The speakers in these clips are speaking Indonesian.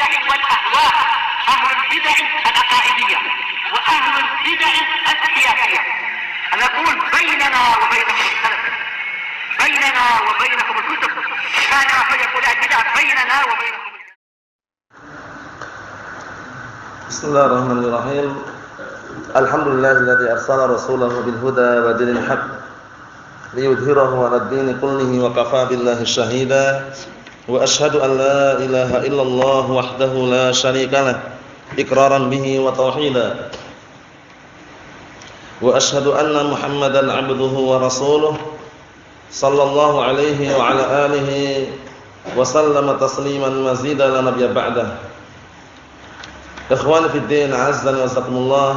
البدع والأهواء، أهل البدع العقائدية وأهل البدع السياسية. نقول بيننا وبينكم السلف، بيننا وبينكم الكتب، كان فيقول البدع بيننا وبينكم. Bismillahirrahmanirrahim. Alhamdulillahilladzi arsala rasulahu bil huda wa dinil haqq liyudhhirahu 'alad dini kullihi wa kafaa billahi shahida. Wa asyhadu an la ilaha illallah wahdahu la syarika lah iqraran bihi wa tauhida. Wa asyhadu anna Muhammadan 'abduhu wa rasuluh sallallahu alaihi wa ala alihi wa sallama tasliman mazida la nabiyya ba'dah. Ikhwani fid din, azzani wa azakumullah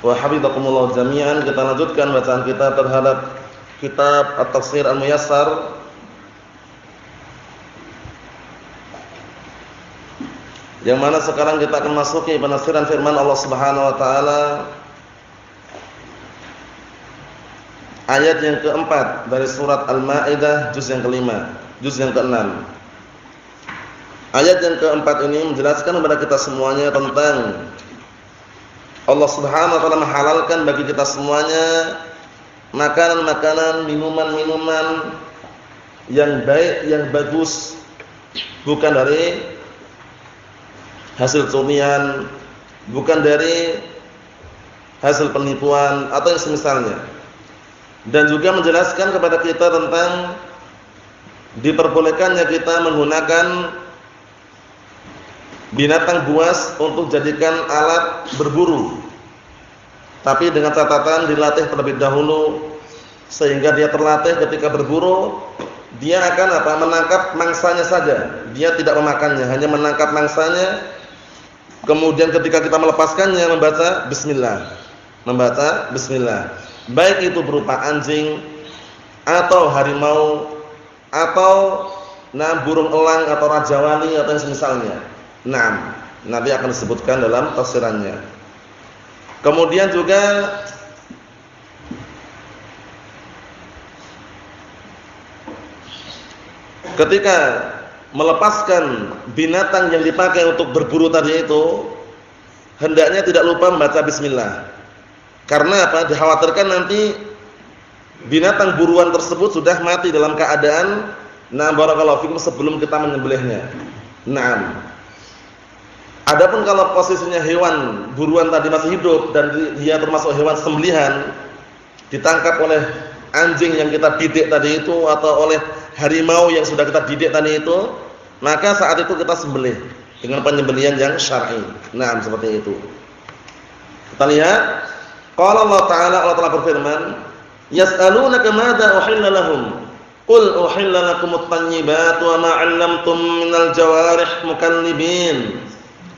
wa hafizakumullah jami'an. Kita lanjutkan bacaan kita terhadap kitab At-Tafsir Al-Muyassar yang mana sekarang kita akan masuki penafsiran firman Allah Subhanahu wa taala ayat yang keempat dari surat Al-Maidah juz yang kelima, juz yang keenam. Ayat yang keempat ini menjelaskan kepada kita semuanya tentang Allah Subhanahu wa taala menghalalkan bagi kita semuanya makanan-makanan, minuman-minuman yang baik, yang bagus, bukan dari hasil curian, bukan dari hasil penipuan atau yang semisalnya. Dan juga menjelaskan kepada kita tentang diperbolehkannya kita menggunakan binatang buas untuk jadikan alat berburu, tapi dengan catatan dilatih terlebih dahulu sehingga dia terlatih ketika berburu dia akan menangkap mangsanya saja, dia tidak memakannya, hanya menangkap mangsanya. Kemudian ketika kita melepaskannya membaca bismillah, baik itu berupa anjing atau harimau atau burung elang atau rajawali atau yang semisalnya. Nanti akan disebutkan dalam tafsirannya. Kemudian juga ketika melepaskan binatang yang dipakai untuk berburu tadi itu, hendaknya tidak lupa membaca bismillah. Karena apa? Dikhawatirkan nanti binatang buruan tersebut sudah mati dalam keadaan barakallahu fikum sebelum kita menyembelihnya. Adapun kalau posisinya hewan buruan tadi masih hidup dan dia termasuk hewan sembelihan, ditangkap oleh anjing yang kita didik tadi itu atau oleh harimau yang sudah kita didik tadi itu, maka saat itu kita sembelih dengan penyembelihan yang syar'i. Seperti itu. Kita lihat, qala Allah Ta'ala, Allah Ta'ala berfirman, yas'alunaka madza uhilla lahum qul uhilla lakumut thayyibatu wa ma 'allamtum minal jawarih mukallibin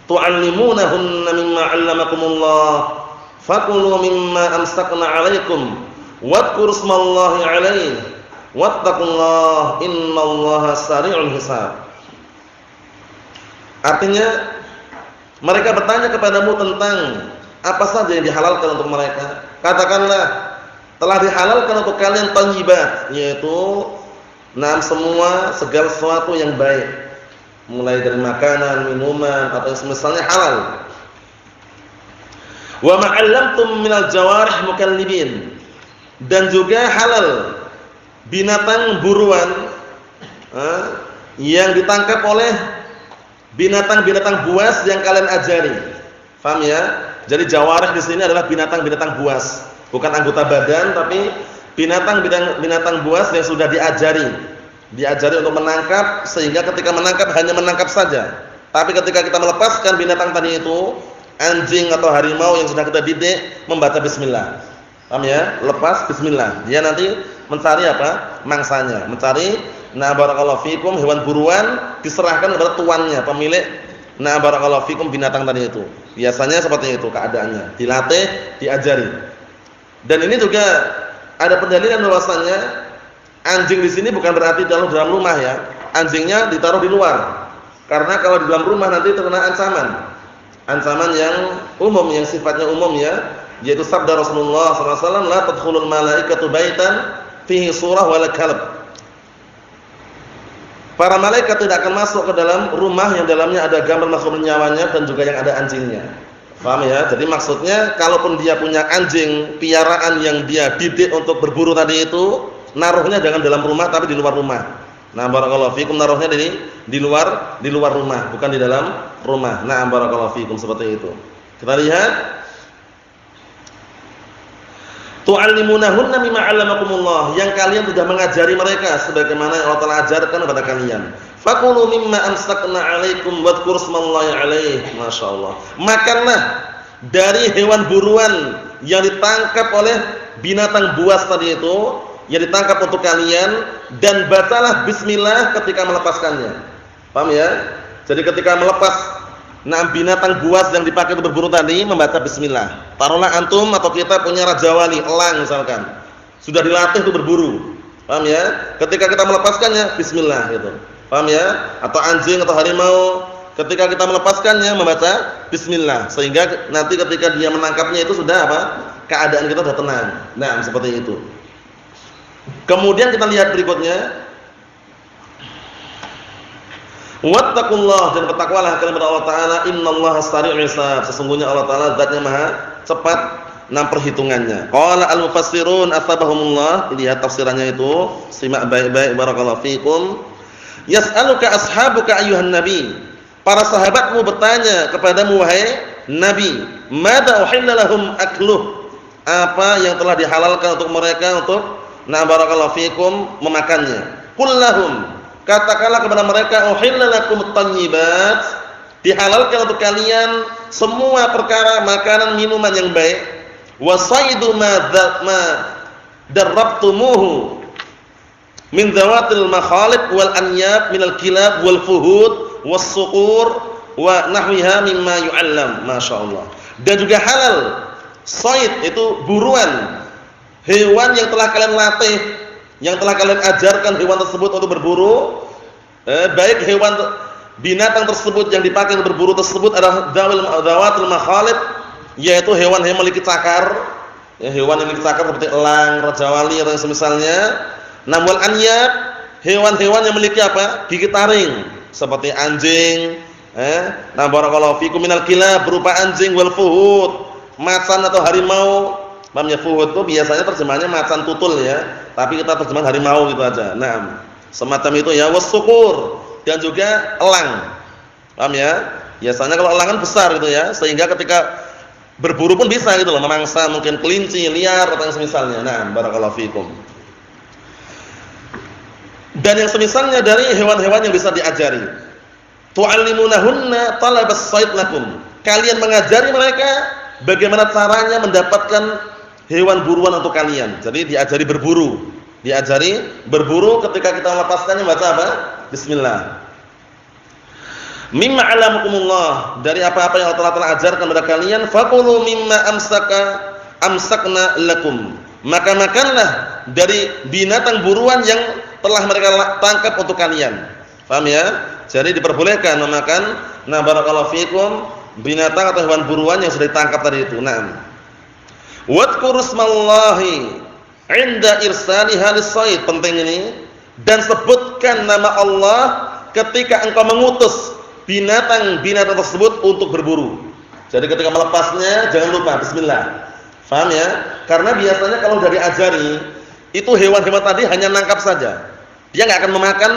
tu'allimunahunna mimma 'allamakumullah fakulu mimma amsakna 'alaikum wadhkuru ismallahi 'alaihi wattaqullaha innallaha sari'ul hisab. Artinya mereka bertanya kepadamu tentang apa saja yang dihalalkan untuk mereka. Katakanlah telah dihalalkan untuk kalian thayyibat, yaitu semua segala sesuatu yang baik, mulai dari makanan, minuman atau yang semisalnya halal. Wa ma 'allamtum minal jawarih mukallibin, dan juga halal binatang buruan yang ditangkap oleh binatang-binatang buas yang kalian ajari. Paham ya? Jadi jawarih di sini adalah binatang-binatang buas, bukan anggota badan tapi binatang buas yang sudah diajari untuk menangkap, sehingga ketika menangkap hanya menangkap saja. Tapi ketika kita melepaskan binatang tadi itu, anjing atau harimau yang sudah kita didik, membaca bismillah. Paham ya? Lepas bismillah. Dia nanti mencari mangsanya, mencari barakallahu fikum hewan buruan, diserahkan kepada tuannya, pemilik barakallahu fikum binatang tadi itu. Biasanya seperti itu keadaannya, dilatih, diajari. Dan ini juga ada pendalilan bahwasannya anjing di sini bukan berarti dalam rumah ya. Anjingnya ditaruh di luar. Karena kalau di dalam rumah nanti terkena ancaman yang umum, yang sifatnya umum ya, yaitu sabda Rasulullah SAW, la tadkhulul malaikatu baitan fihi surah wala kalb. Para malaikat tidak akan masuk ke dalam rumah yang dalamnya ada gambar makhluk nyawanya dan juga yang ada anjingnya. Paham ya? Jadi maksudnya kalaupun dia punya anjing piaraan yang dia didik untuk berburu tadi itu, naruhnya jangan dalam rumah tapi di luar rumah. Nah, barakallahu fikum, naruhnya di luar rumah, bukan di dalam rumah. Nah, barakallahu fikum, seperti itu. Kita lihat tu'allimunahunna mimma 'allamakumullah, yang kalian sudah mengajari mereka sebagaimana yang Allah Ta'ala ajarkan kepada kalian. Fakulu mimma amsakna 'alaikum wadhkuru smallahi 'alaihi. Masyaallah. Makanlah dari hewan buruan yang ditangkap oleh binatang buas tadi itu, yang ditangkap untuk kalian, dan bacalah bismillah ketika melepaskannya. Paham ya? Jadi ketika melepas binatang buas yang dipakai untuk berburu tadi, membaca bismillah. Taruhlah antum atau kita punya raja wali, elang misalkan, sudah dilatih untuk berburu. Paham ya? Ketika kita melepaskannya, bismillah gitu. Paham ya? Atau anjing atau harimau, ketika kita melepaskannya membaca bismillah, sehingga nanti ketika dia menangkapnya itu sudah apa? Keadaan kita sudah tenang. Nah, seperti itu. Kemudian kita lihat berikutnya. Wattaqullah, dan bertakwalah kalian kepada Allah Ta'ala. Innallaha sari'ul hisab, sesungguhnya Allah Ta'ala zatnya maha cepat perhitungannya. Qala al-mufassirun athabahumullah, lihat tafsirannya itu, simak baik-baik barakallahu fikum. Yas'aluka ashabuka ayyuhan nabi, para sahabatmu bertanya kepadamu wahai nabi, madza uhilla lahum akluh, apa yang telah dihalalkan untuk mereka untuk barakallahu fikum memakannya. Qul lahum, katakanlah kepada mereka, uhilla lakumut thayyibat, dihalalkan untuk kalian semua perkara makanan minuman yang baik. Wasaidu ma darrabtumuhu min zawatil makhalib wal anyab minal kilab wal fuhud was suqur wa nahwiha mimma yu'allam. Masyaallah. Dan juga halal said, itu buruan hewan yang telah kalian latih, yang telah kalian ajarkan hewan tersebut untuk berburu, baik hewan binatang tersebut yang dipakai untuk berburu tersebut adalah zawatul makhalib, yaitu hewan yang memiliki cakar, ya, hewan yang memiliki cakar seperti elang, rajawali atau semisalnya. Namun anyab, hewan-hewan yang memiliki apa? Gigi taring, seperti anjing, barakallahu fikum, minal kilab, berupa anjing, wal fuhud, macan atau harimau. Namanya fuhud itu biasanya terjemahannya macan tutul ya, tapi kita terjemahan harimau gitu aja. Nah, semacam itu ya, was-suqur, dan juga elang. Paham ya? Biasanya kalau elang kan besar gitu ya, sehingga ketika berburu pun bisa gitu loh, memangsa mungkin kelinci liar atau yang semisalnya. Nah, barakallahu fikum. Dan yang semisalnya dari hewan-hewan yang bisa diajari. Tu'allimunahunna talabas sayd lakum. Kalian mengajari mereka bagaimana caranya mendapatkan hewan buruan untuk kalian. Jadi diajari berburu. Diajari berburu, ketika kita melepaskannya baca apa? Bismillah. Mimma 'allamakumullah, dari apa-apa yang Allah Ta'ala ajarkan kepada kalian. Faqulu mimma amsakna lakum, maka makanlah dari binatang buruan yang telah mereka tangkap untuk kalian. Paham ya? Jadi diperbolehkan memakan barakallahu fikum binatang atau hewan buruan yang sudah ditangkap tadi itu. Naam. Wadhkuru smallahi 'inda irsaliha lis-sayd, penting ini, dan sebutkan nama Allah ketika engkau mengutus binatang-binatang tersebut untuk berburu. Jadi ketika melepasnya jangan lupa bismillah. Paham ya? Karena biasanya kalau dari ajari itu hewan-hewan tadi hanya nangkap saja. Dia enggak akan memakan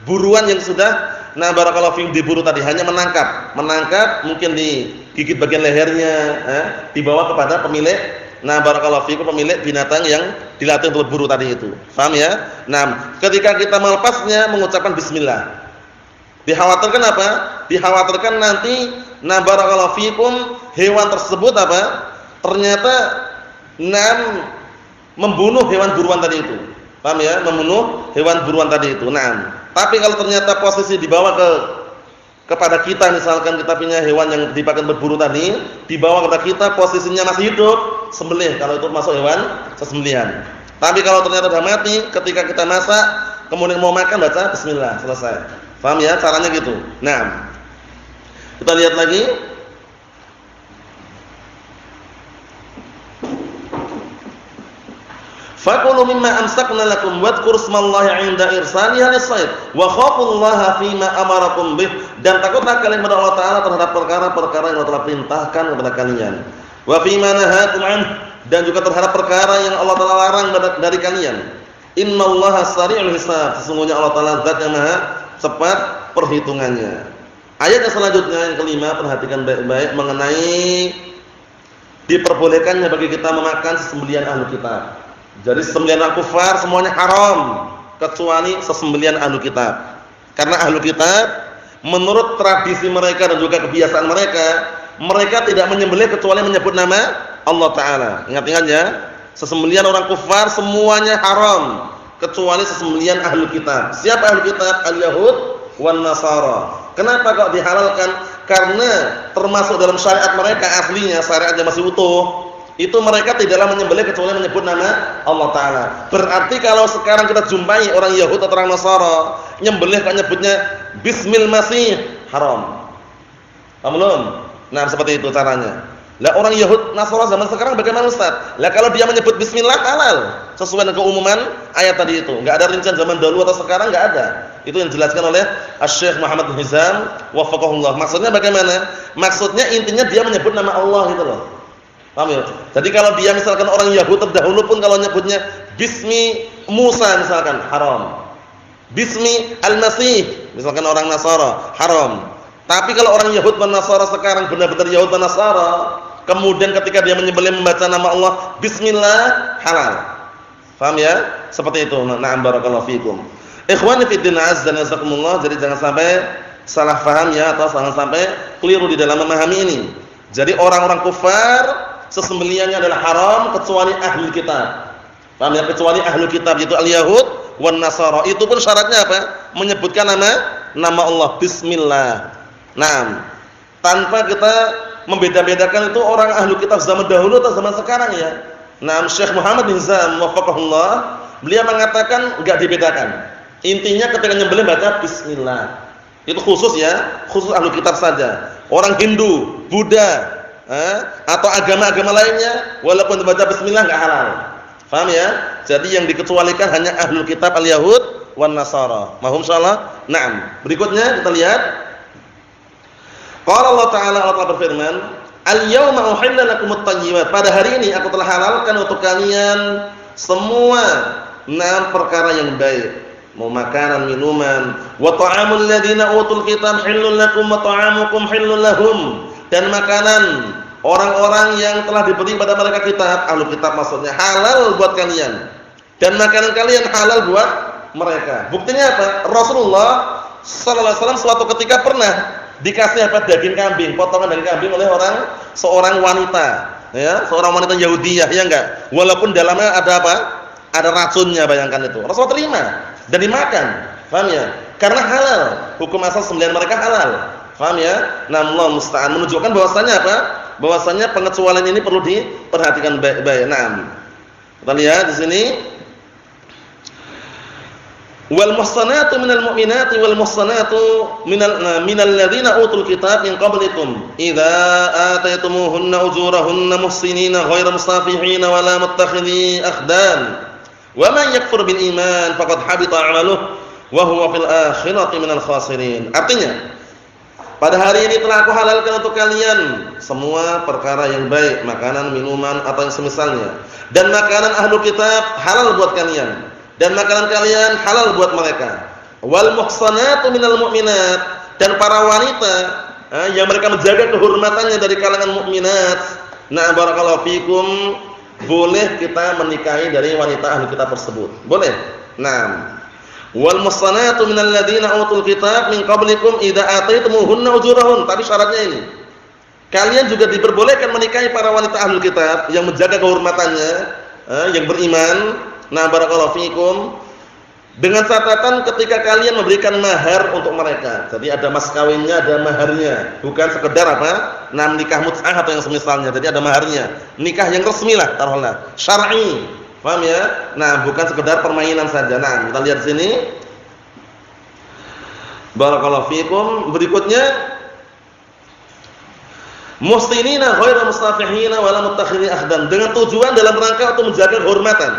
buruan yang sudah barakallahu fiikum diburu tadi, hanya menangkap mungkin digigit bagian lehernya, dibawa kepada pemilik barakallahu fiikum, pemilik binatang yang dilatih untuk berburu tadi itu. Paham ya? Nah, ketika kita melepasnya mengucapkan bismillah. Dikhawatirkan apa? Dikhawatirkan nanti barakallahu fiikum hewan tersebut apa? Ternyata membunuh hewan buruan tadi itu. Paham ya? Membunuh hewan buruan tadi itu. Tapi kalau ternyata posisi dibawa kepada kita, misalkan kita punya hewan yang dipakai berburu tadi, dibawa kepada kita posisinya masih hidup, sembelih kalau itu masuk hewan sesembelihan. Tapi kalau ternyata sudah mati, ketika kita masak, kemudian mau makan baca bismillah, selesai. Paham ya? Caranya gitu. Nah, kita lihat lagi. Fakulu mimma amsakna lakum wadhkur ismallahi 'inda irsaliha lis-sayd wa khafullaha fima amarakum bih, dan takutlah kalian kepada Allah Taala terhadap perkara-perkara yang Allah telah perintahkan kepada kalian. Wa fima nahakum 'an, dan juga terhadap perkara yang Allah Taala larang dari kalian. Innallaha sari'ul hisab, sesungguhnya Allah Taala zat yang maha cepat perhitungannya. Ayat yang selanjutnya yang kelima, perhatikan baik-baik mengenai diperbolehkannya bagi kita memakan sesembelihan ahlu kitab. Jadi sesembelihan al-kufar semuanya haram kecuali sesembelihan ahlu kitab. Karena ahlu kitab menurut tradisi mereka dan juga kebiasaan mereka, mereka tidak menyembelih kecuali menyebut nama Allah Taala. Ingat-ingat ya, sesembelihan orang kufar semuanya haram kecuali sesembelihan ahlu kitab. Siapa ahlu kitab? Al-Yahud wan Nasara. Kenapa kok dihalalkan? Karena termasuk dalam syariat mereka aslinya, syariatnya masih utuh. Itu mereka tidaklah menyembelih kecuali menyebut nama Allah Taala. Berarti kalau sekarang kita jumpai orang Yahudi atau orang Nasara nyembelih kok nyebutnya Bismil Masih, haram. Paham belum? Nah, seperti itu caranya. Lah orang Yahudi Nasara zaman sekarang bagaimana Ustaz? Lah kalau dia menyebut bismillah halal sesuai dengan keumuman ayat tadi itu. Enggak ada rincian zaman dahulu atau sekarang, enggak ada. Itu yang dijelaskan oleh Asy-Syaikh Muhammad bin Hizam wafaqahullah. Maksudnya bagaimana? Maksudnya intinya dia menyebut nama Allah gitu loh. Paham ya? Jadi kalau dia misalkan orang Yahudi terdahulu pun kalau nyebutnya Bismi Musa misalkan haram. Bismi Al-Masih misalkan orang Nasara haram. Tapi kalau orang Yahudi dan Nasara sekarang benar-benar Yahudi dan Nasara, kemudian ketika dia menyembelih membaca nama Allah Bismillah, halal. Paham ya? Seperti itu. Na'am barakallahu fikum. Ikhwani fi din azza wa jazakumullah, jadi jangan sampai salah paham ya, atau jangan sampai keliru di dalam memahami ini. Jadi orang-orang kufar sesembelihannya adalah haram kecuali ahli kitab. Paham ya? Kecuali ahli kitab yaitu al-Yahud wan Nasara. Itu pun syaratnya apa? Menyebutkan nama Allah bismillah. Nah, tanpa kita membeda-bedakan itu orang ahli kitab zaman dahulu atau zaman sekarang ya. Nah, Syekh Muhammad bin Hizam wafaqahullah, beliau mengatakan enggak dibedakan. Intinya ketika nyembelih baca bismillah. Itu khusus ya, khusus ahli kitab saja. Orang Hindu, Buddha, atau agama-agama lainnya walaupun dibaca bismillah enggak halal. Paham ya? Jadi yang dikecualikan hanya ahlul kitab al-Yahud wan Nasara. Mahum insyaallah? Naam. Berikutnya kita lihat. Qala Allah Ta'ala, Allah Ta'ala berfirman, "Al-yauma uhilla lakumut thayyibat." Pada hari ini aku telah halalkan untuk kalian semua perkara yang baik. Mau makanan, minuman, wa ta'amul ladzina utul kitab hillul lakum wa ta'amukum hillul lahum. Dan makanan orang-orang yang telah diberi pada mereka kitab, ahlu kitab maksudnya, halal buat kalian. Dan makanan kalian halal buat mereka. Buktinya apa? Rasulullah sallallahu alaihi wasallam suatu ketika pernah dikasih apa? Daging kambing, potongan daging kambing oleh seorang wanita, ya, seorang wanita Yahudiyah, ya enggak? Walaupun dalamnya ada apa? Ada racunnya, bayangkan itu. Rasulullah terima dan dimakan. Paham ya? Karena halal. Hukum asal sembelihan mereka halal. Paham ya? Nah, Allah musta'an, menunjukkan bahwasanya apa? Bahwasanya pengecualian ini perlu diperhatikan baik-baik. Nah, kita lihat di sini. Wal muhsanatu minal mu'minati wal muhsanatu minal ladzina utul kitab min qablikum idza ataytumuhunna ujurahunna muhsinina ghairu musafihin wa la muttakhidhi akhdan wa man yakfur bil iman faqad habita 'amaluhu wa huwa fil akhirati minal khasirin. Artinya, pada hari ini telah aku halalkan untuk kalian semua perkara yang baik, makanan, minuman atau yang semisalnya, dan makanan ahlu kitab halal buat kalian. Dan makanan kalian halal buat mereka. Wal muhsanatu minal mu'minat, dan para wanita yang mereka menjaga kehormatannya dari kalangan mukminat. Nah, barakallahu fikum, boleh kita menikahi dari wanita ahli kitab tersebut. Boleh. Nah, wal muhsanatu minal ladzina utul kitab min qablikum idza ataytumuhunna ujurahun. Tapi syaratnya ini. Kalian juga diperbolehkan menikahi para wanita ahli kitab yang menjaga kehormatannya, yang beriman. Nah, barakallahu fikum, dengan catatan ketika kalian memberikan mahar untuk mereka. Jadi ada mas kawinnya, ada maharnya, bukan sekedar apa? Nah, nikah mut'ah atau yang semisalnya. Jadi ada maharnya. Nikah yang resmi lah, taruhlah, syar'i. Paham ya? Nah, bukan sekedar permainan saja. Nah, kita lihat sini. Barakallahu fikum. Berikutnya, mustinina ghairu mustafihina wala muttakhidhi akhdan, dengan tujuan dalam rangka untuk menjaga kehormatan.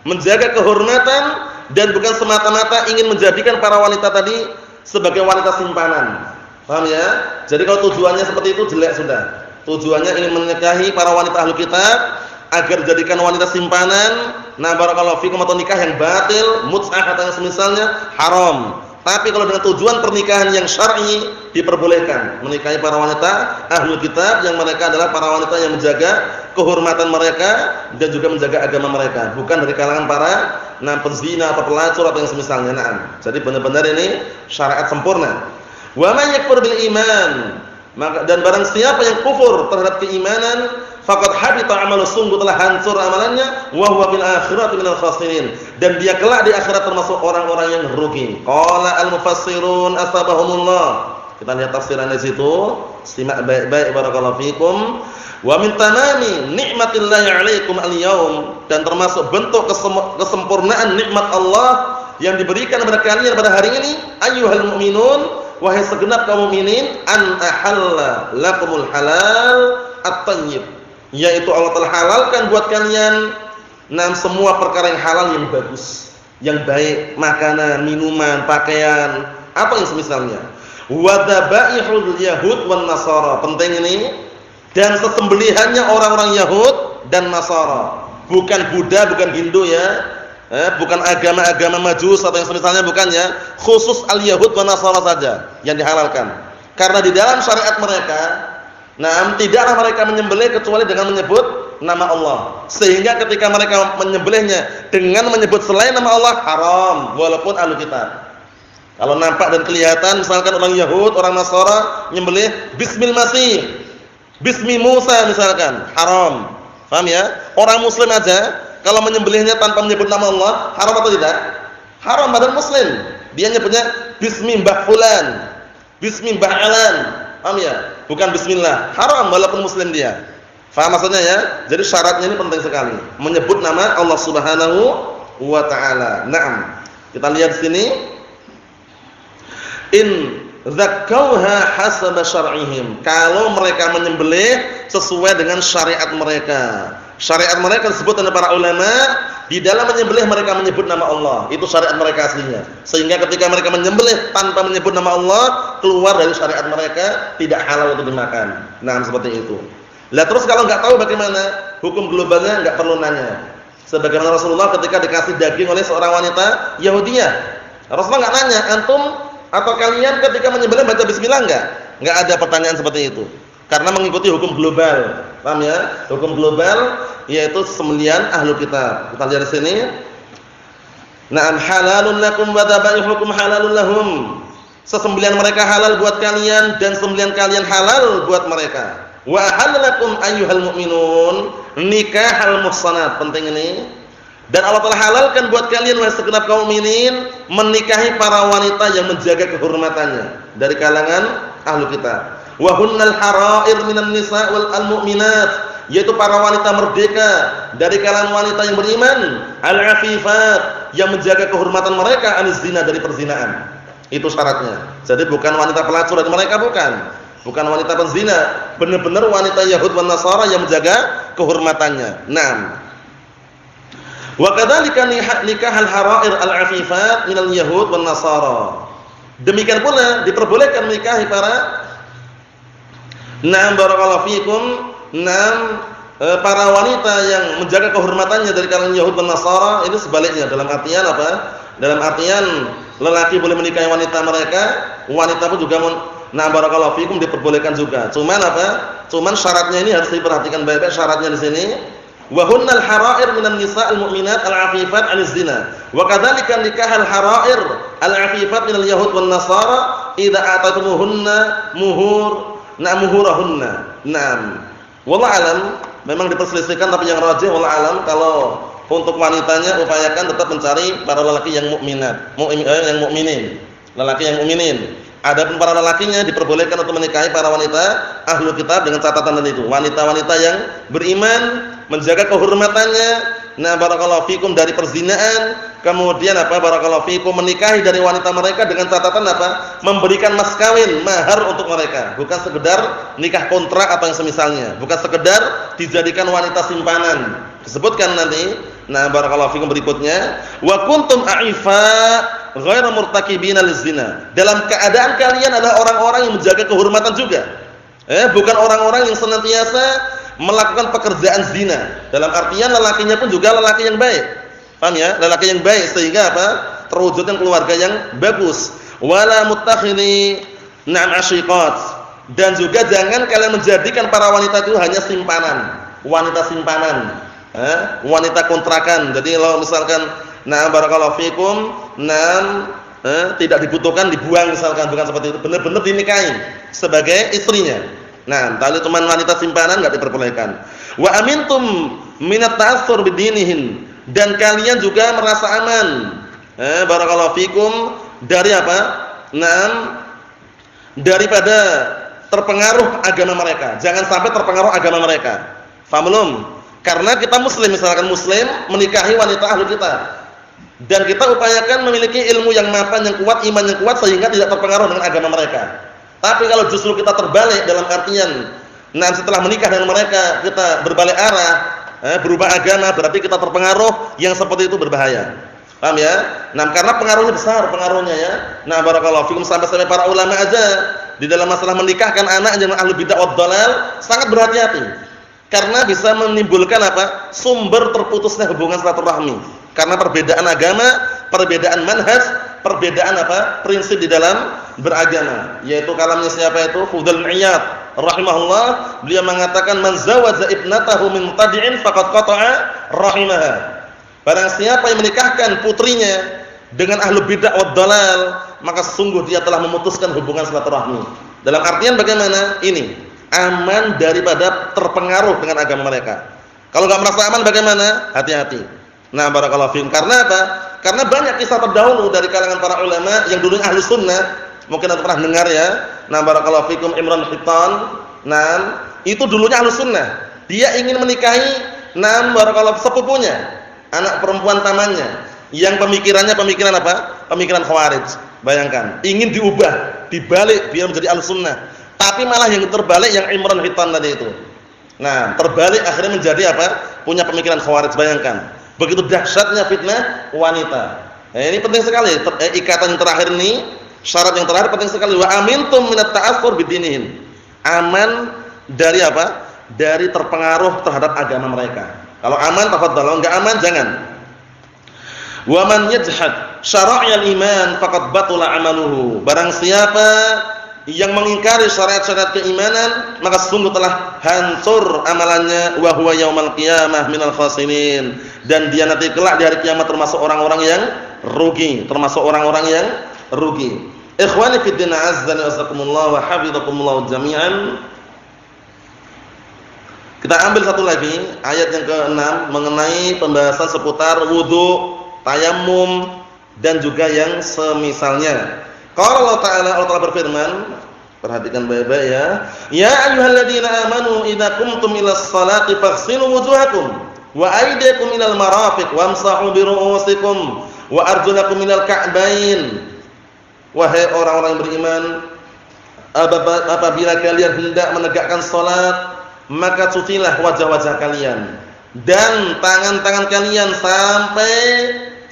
menjaga kehormatan dan bukan semata-mata ingin menjadikan para wanita tadi sebagai wanita simpanan. Paham ya? Jadi kalau tujuannya seperti itu jelek sudah. Tujuannya ingin menikahi para wanita ahlu kitab agar dijadikan wanita simpanan. Nah, barakallahu fikum, atau nikah yang batil, mut'ah atau yang semisalnya, haram. Tapi kalau dengan tujuan pernikahan yang syar'i diperbolehkan menikahi para wanita ahlu kitab yang mereka adalah para wanita yang menjaga kehormatan mereka dan juga menjaga agama mereka, bukan dari kalangan para penzina atau pelacur atau yang semisalnya. Jadi benar-benar ini syariat sempurna. Wa may yakfur bil iman, maka dan barang siapa yang kufur terhadap keimanan, faqad habita amalu, sungguh telah hancur amalannya, wa huwa fil akhirati minal khasirin, dan dia kelak di akhirat termasuk orang-orang yang rugi. Qala al mufassirun asbahumullah. Kita lihat tafsiran di situ, simak baik-baik barakallahu fikum. Wa min tamami nikmatillahi 'alaikum al-yaum, dan termasuk bentuk kesempurnaan nikmat Allah yang diberikan kepada kalian pada hari ini, ayyuhal mu'minun, wahai segenap kaum mukminin, an ahalla lakumul halal at-thayyib, yaitu Allah telah halalkan buat kalian semua perkara yang halal, yang bagus, yang baik, makanan, minuman, pakaian, apa yang semisalnya. Wa dhabaihul yahud wan nasara, penting ini, dan sesembelihannya orang-orang Yahud dan Nasara, bukan Buddha, bukan Hindu ya, bukan agama-agama Majus atau yang semisalnya, bukan ya, khusus al-Yahud wa Nasara saja yang dihalalkan. Karena di dalam syariat mereka, tidaklah mereka menyembelih kecuali dengan menyebut nama Allah. Sehingga ketika mereka menyembelihnya dengan menyebut selain nama Allah, haram walaupun ahlu kitab. Kalau nampak dan kelihatan misalkan orang Yahud, orang Nasara menyembelih bismil Masih, bismi Musa misalkan, haram. Paham ya? Orang muslim aja kalau menyembelihnya tanpa menyebut nama Allah, haram atau tidak? Haram, padahal muslim. Dia nyebutnya bismi Mbah Fulan, bismi Mbah Alan. Paham ya? Bukan bismillah. Haram walaupun muslim dia. Faham maksudnya ya? Jadi syaratnya ini penting sekali, menyebut nama Allah Subhanahu wa taala. Naam. Kita lihat sini. In zakkauha hasaba syar'ihim, kalau mereka menyembelih sesuai dengan syariat mereka. Syariat mereka disebut oleh para ulama, di dalam menyembelih mereka menyebut nama Allah. Itu syariat mereka aslinya. Sehingga ketika mereka menyembelih tanpa menyebut nama Allah, keluar dari syariat mereka, tidak halal untuk dimakan. Seperti itu. Lah terus kalau enggak tahu bagaimana? Hukum globalnya enggak perlu nanya. Sebagaimana Rasulullah ketika dikasih daging oleh seorang wanita Yahudiyah, Rasulullah enggak nanya, antum atau kalian ketika menyembelih baca bismillah enggak? Enggak ada pertanyaan seperti itu. Karena mengikuti hukum global. Paham ya? Hukum global yaitu sembelihan ahlu kitab. Kita lihat di sini. Na'am halalun lakum wa dhabaihukum halalun lahum. Sesembelihan mereka halal buat kalian dan sembelihan kalian halal buat mereka. Wa ahallalakum ayyuhal mu'minun nikahal muhsanat. Penting ini. Dan Allah telah halalkan buat kalian wahai segenap kaum mukminin menikahi para wanita yang menjaga kehormatannya dari kalangan ahlu kitab. Wa hunnal harair minan nisa wal mu'minat, yaitu para wanita merdeka dari kalangan wanita yang beriman, al-afifat, yang menjaga kehormatan mereka, aniz-zina, dari perzinahan. Itu syaratnya. Jadi bukan wanita pelacur dari mereka, bukan wanita penzina, benar-benar wanita Yahud dan Nasara yang menjaga kehormatannya. Wa kadzalika nikah al-harair al-afifat minal Yahud wan Nasara. Demikian pula diperbolehkan menikahi para barakallahu fikum, para wanita yang menjaga kehormatannya dari kalangan Yahud dan Nasara. Ini sebaliknya, dalam artian apa? Dalam artian lelaki boleh menikahi wanita mereka, wanita pun juga barakallahu fikum diperbolehkan juga. Cuman apa? Cuman syaratnya ini harus diperhatikan baik-baik syaratnya di sini. Wa hunnal harair minan nisa'il mu'minat al-afifat 'anil zina. Wa kadzalika nikahul harair al-afifat minal yahud wan nasara idza ataytumuhunna muhurahunna. Wallahu alam, memang diperselisihkan tapi yang rajih wallahu alam, kalau untuk wanitanya upayakan tetap mencari para lelaki yang mukminat, yang mukminin, lelaki yang mukminin. Adapun para lelakinya diperbolehkan untuk menikahi para wanita ahlu kitab dengan catatan tadi itu, wanita-wanita yang beriman, menjaga kehormatannya, barakallahu fikum, dari perzinaan, kemudian barakallahu fikum, menikahi dari wanita mereka dengan catatan memberikan mas kawin, mahar untuk mereka, bukan sekedar nikah kontrak atau yang semisalnya, bukan sekedar dijadikan wanita simpanan. Disebutkan nanti, nah barakallahu fikum berikutnya, wa kuntum a'ifa ghairu murtakibina lizina. Dalam keadaan kalian adalah orang-orang yang menjaga kehormatan juga. Bukan orang-orang yang senantiasa melakukan pekerjaan zina. Dalam artian lelakinya pun juga lelaki yang baik. Paham ya? Lelaki yang baik sehingga apa? Terwujudkan keluarga yang bagus. Wala muttakhidhi ashiqat. Dan juga jangan kalian menjadikan para wanita itu hanya simpanan, wanita simpanan, wanita kontrakan. Jadi kalau misalkan barakallahu fikum, tidak dibutuhkan dibuang misalkan, bukan seperti itu. Benar-benar dinikahi sebagai istrinya. Tadi teman wanita simpanan enggak diperbolehkan. Wa amintum minat ta'assur bidinihin, dan kalian juga merasa aman, barakallahu fikum, dari apa? Daripada terpengaruh agama mereka. Jangan sampai terpengaruh agama mereka. Faham belum? Karena kita muslim, misalkan muslim menikahi wanita ahli kita, dan kita upayakan memiliki ilmu yang mapan, yang kuat, iman yang kuat, sehingga tidak terpengaruh dengan agama mereka. Tapi kalau justru kita terbalik, dalam artian setelah menikah dengan mereka kita berbalik arah, berubah agama, berarti kita terpengaruh, yang seperti itu berbahaya. Paham ya? Karena pengaruhnya besar, pengaruhnya ya. Barakallahu fikum, sampai-sampai para ulama aja di dalam masalah menikahkan anak dengan ahli bid'ah wad dhalal sangat berhati-hati. Karena bisa menimbulkan apa? Sumber terputusnya hubungan silaturahmi. Karena perbedaan agama, perbedaan manhaj, perbedaan apa? Prinsip di dalam beragama. Yaitu kalamnya siapa itu? Fudail Iyad rahimahullah, beliau mengatakan man zawaja ibnatahu min mutadi'in faqad qata'a rahimaha. Barang siapa yang menikahkan putrinya dengan ahli bid'ah wad dhalal, maka sungguh dia telah memutuskan hubungan silaturahmi. Dalam artian bagaimana? Ini aman daripada terpengaruh dengan agama mereka. Kalau enggak merasa aman bagaimana? Hati-hati. Barakallahu fiikum. Karena apa? Karena banyak kisah terdahulu dari kalangan para ulama yang dulunya ahli sunnah. Mungkin Anda pernah dengar ya. Barakallahu fiikum, Imran Hittan. Itu dulunya ahli sunnah. Dia ingin menikahi barakallahu sepupunya, anak perempuan tamannya, yang pemikirannya pemikiran apa? Pemikiran Khawarij. Bayangkan, ingin diubah, dibalik biar menjadi al-sunnah. Tapi malah yang terbalik yang Imran Hittan tadi itu. Terbalik akhirnya menjadi apa? Punya pemikiran Khawarij. Bayangkan, begitu dahsyatnya fitnah wanita. Ini penting sekali. Ikatan yang terakhir ini, syarat yang terakhir penting sekali. Wa amintum minat ta'assur bidinihin. Aman dari apa? Dari terpengaruh terhadap agama mereka. Kalau aman tafadhal, kalau enggak aman jangan. Wa man yajhad syara'il iman faqad batula 'amaluhu. Barang siapa yang mengingkari syariat-syariat keimanan, maka sungguh telah hancur amalannya, wa huwa yaumal qiyamah minal khasirin. Dan dia nanti kelak di hari kiamat termasuk orang-orang yang rugi, termasuk orang-orang yang rugi. Ikhwani fid din, azza wa jazakumullah wa hafizakumullah jami'an. Kita ambil satu lagi, ayat yang ke-6 mengenai pembahasan seputar wudu, tayammum, dan juga yang semisalnya. Qala Allah Ta'ala berfirman, perhatikan baik-baik ya. Ya ayyuhalladzina amanu idza qumtum ilas salati faghsilu wujuhakum wa aydiyakum ilal marafiq wamsahu bi ru'usikum wa arjulakum minal ka'bain. Wahai orang-orang yang beriman, apabila kalian hendak menegakkan salat, maka cucilah wajah-wajah kalian dan tangan-tangan kalian sampai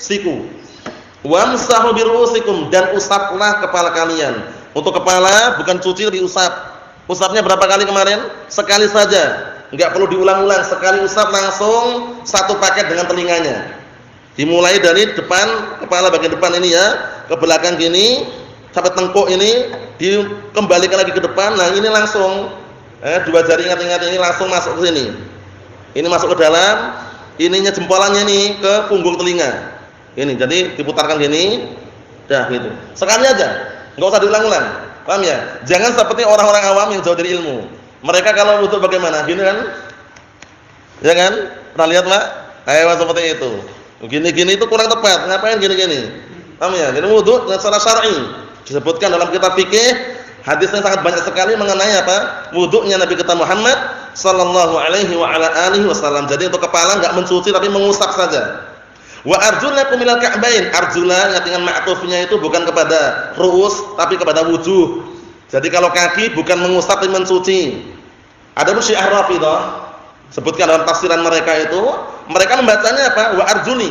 siku. Wamsahu bi ru'usikum, dan usaplah kepala kalian. Untuk kepala bukan cuci, diusap. Usapnya berapa kali kemarin? Sekali saja. Enggak perlu diulang-ulang, sekali usap langsung satu paket dengan telinganya. Dimulai dari depan, kepala bagian depan ini ya, ke belakang gini sampai tengkuk ini, dikembalikan lagi ke depan. Nah, ini langsung dua jari ingat-ingat ini langsung masuk ke sini. Ini masuk ke dalam, ininya jempolannya nih ke punggung telinga. Ini jadi diputarkan gini, dah gitu. Sekali aja, enggak usah diulang-ulang. Paham ya? Jangan seperti orang-orang awam yang jauh dari ilmu. Mereka kalau wudu bagaimana? Gini kan? Ya kan? Pernah lihat, Pak? Ayo seperti itu. Gini-gini itu kurang tepat. Ngapain gini-gini? Paham ya? Jadi wudu secara syar'i disebutkan dalam kitab fikih, hadisnya sangat banyak sekali mengenai apa? Wudunya Nabi kita Muhammad sallallahu alaihi wa ala alihi wasallam. Jadi untuk kepala enggak mencuci tapi mengusap saja. Wa arjulakum minal ka'bain. Arjula yang dengan ma'tufnya itu bukan kepada ru'us tapi kepada wujuh. Jadi kalau kaki bukan mengusap tapi mencuci. Ada Syiah Rafidhah sebutkan dalam tafsiran mereka itu, Mereka membacanya apa? Wa arjuli,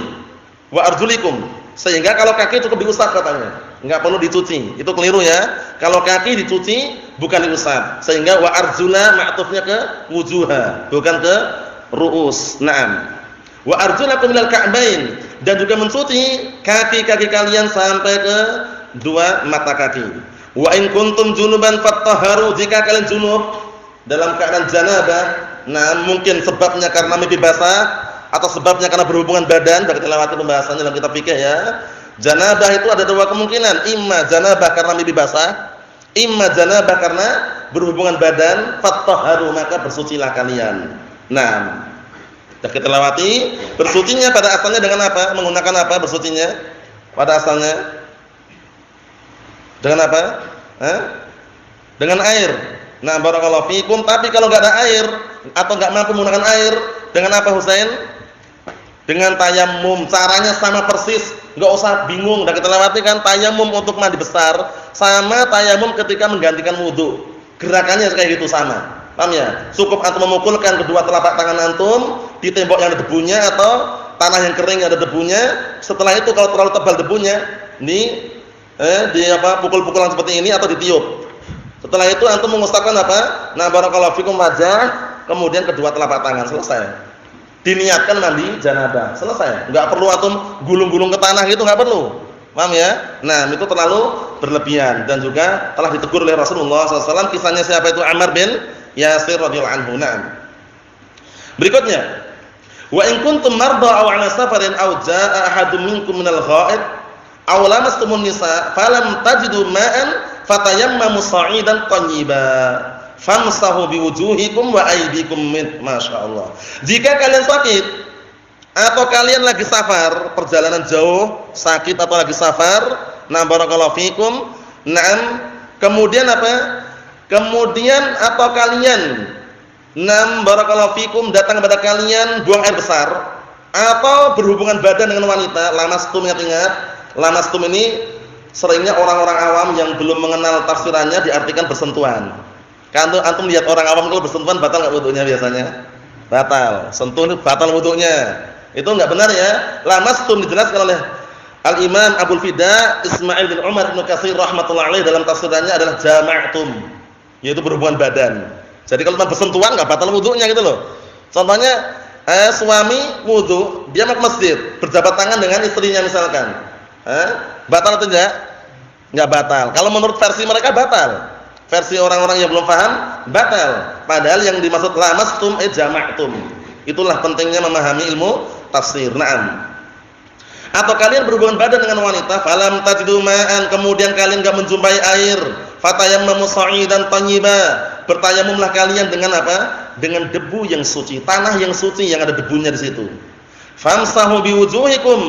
wa arjulikum. Sehingga kalau kaki cukup diusap katanya, enggak perlu dicuci. Itu keliru ya. Kalau kaki dicuci bukan diusap. Sehingga wa arjula ma'tufnya ke wujuha, bukan ke ru'us. Naam. Wa arjulakum minal ka'bain, dan juga mencuci kaki-kaki kalian sampai ke dua mata kaki. Wa in kuntum junuban fattahharu, jika kalian junub dalam keadaan janabah, nah mungkin sebabnya karena mimpi basah atau sebabnya karena berhubungan badan, sudah kita lewati pembahasannya dalam kitab fikih ya. Janabah itu ada dua kemungkinan, imma janabah karena mimpi basah, imma janabah karena berhubungan badan, fattahharu, maka bersucilah kalian. Nah, sudah kita lewati bersucinya pada asalnya dengan apa? Menggunakan apa bersucinya? Pada asalnya dengan apa? Dengan air. Nah, barakallahu fikum. Tapi kalau enggak ada air atau enggak mampu menggunakan air, dengan apa Husain? Dengan tayammum. Caranya sama persis, enggak usah bingung. Udah kita lewati kan tayammum untuk mandi besar sama tayammum ketika menggantikan wudu. Gerakannya kayak gitu sama. Paham ya? Cukup antum memukulkan kedua telapak tangan antum di tembok yang ada debunya atau tanah yang kering yang ada debunya. Setelah itu kalau terlalu tebal debunya, di pukul-pukulan seperti ini atau ditiup. Setelah itu antum mengusapkan apa? Nah, barakallahu fikum wajah, kemudian kedua telapak tangan, selesai. Diniatkan mandi janabah, selesai. Enggak perlu antum gulung-gulung ke tanah gitu, enggak perlu. Paham ya? Nah, itu terlalu berlebihan dan juga telah ditegur oleh Rasulullah SAW. Kisahnya siapa itu? Ammar bin Yasir radhiyallahu anhu. Nah, berikutnya, wa in kuntum marda aw 'ala safarin aw jaa'a ahadun minkum minal gha'id aw lamastumun nisa falam tajidu ma'an fatayammamu sa'idan thayyiban famsahu biwujuhikum wa aydikum masyaallah. Jika kalian sakit atau kalian lagi safar, perjalanan jauh, sakit atau lagi safar, nah barakallahu fikum, na'am, kemudian apa? Kemudian atau kalian barakallahu fikum datang kepada kalian buang air besar atau berhubungan badan dengan wanita, lamastum, ingat-ingat. Lamastum ini seringnya orang-orang awam yang belum mengenal tafsirannya diartikan bersentuhan. Kan antum lihat orang awam kalau bersentuhan batal enggak wudunya biasanya? Batal. Sentuh itu batal wudunya. Itu enggak benar ya. Lamastum dijelaskan oleh Al-Imam Abul Fida Ismail bin Umar bin Katsir rahimatullah alaih dalam tafsirannya adalah jama'tum, yaitu berhubungan badan. Jadi kalau bersentuhan enggak batal wudunya gitu loh. Contohnya suami wudu, dia mau ke masjid, berjabat tangan dengan istrinya misalkan. Batal atau enggak? Enggak batal. Kalau menurut versi mereka batal. Versi orang-orang yang belum paham batal. Padahal yang dimaksud lamastum jama'tum. Itulah pentingnya memahami ilmu tafsir. Naam. Atau kalian berhubungan badan dengan wanita, falam tajidu ma'an, kemudian kalian enggak menjumpai air, fatayammamu sa'idan thayyiba, bertayamumlah kalian dengan apa? Dengan debu yang suci, tanah yang suci yang ada debunya di situ. Famsahu biwujuhikum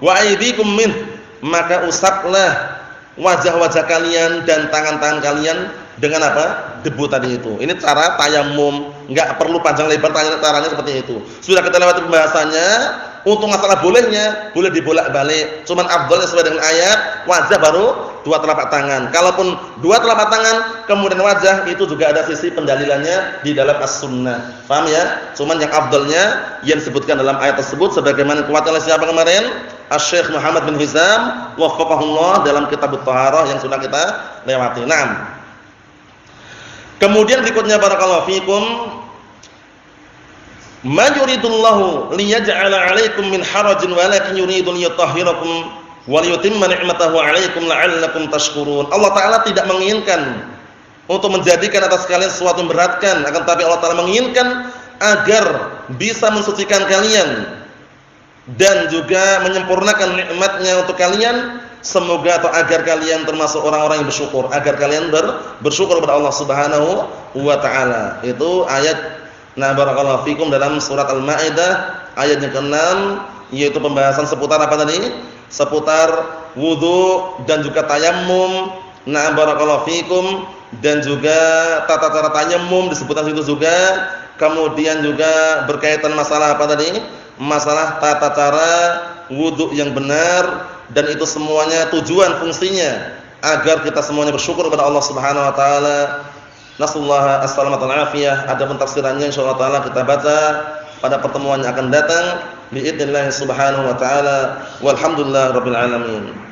wa aydikum min, maka usaplah wajah-wajah kalian dan tangan-tangan kalian dengan apa? Debu tadi itu. Ini cara tayamum, enggak perlu panjang lebar caranya seperti itu. Sudah kita lewati pembahasannya. Untuk masalah bolehnya, boleh dibolak-balik. Cuman afdhalnya sesuai dengan ayat, wajah baru dua telapak tangan. Kalaupun dua telapak tangan kemudian wajah, itu juga ada sisi pendalilannya di dalam as-sunnah. Paham ya? Cuman yang afdhalnya yang disebutkan dalam ayat tersebut sebagaimana kuatnya oleh siapa kemarin? Asy-Syaikh Muhammad bin Hizam waffaqahullah dalam kitab at-Taharah yang sudah kita lewati. Naam. Kemudian berikutnya barakallahu fikum, ma yuridullahu liyaj'ala 'alaikum min harajin walakin yuridu liyutahhirakum wa liyutimma ni'matahu 'alaikum la'allakum tashkurun. Allah taala tidak menginginkan untuk menjadikan atas kalian sesuatu yang memberatkan, akan tapi Allah taala menginginkan agar bisa mensucikan kalian dan juga menyempurnakan nikmatnya untuk kalian. Semoga atau agar kalian termasuk orang-orang yang bersyukur, agar kalian bersyukur kepada Allah Subhanahu wa taala. Itu ayat barakallahu fikum dalam surat Al-Maidah ayat yang ke-6, yaitu pembahasan seputar apa tadi? Seputar wudu dan juga tayammum. Barakallahu fikum, dan juga tata cara tayammum disebutkan situ juga. Kemudian juga berkaitan masalah apa tadi? Masalah tata cara wudu yang benar, dan itu semuanya tujuan fungsinya agar kita semuanya bersyukur kepada Allah Subhanahu wa taala. Nasallahu as-salamata wal afiyah. Adapun tafsirannya insyaallah taala kita baca pada pertemuan yang akan datang. biidznillah subhanahu wa ta'ala. Walhamdulillah rabbil alamin.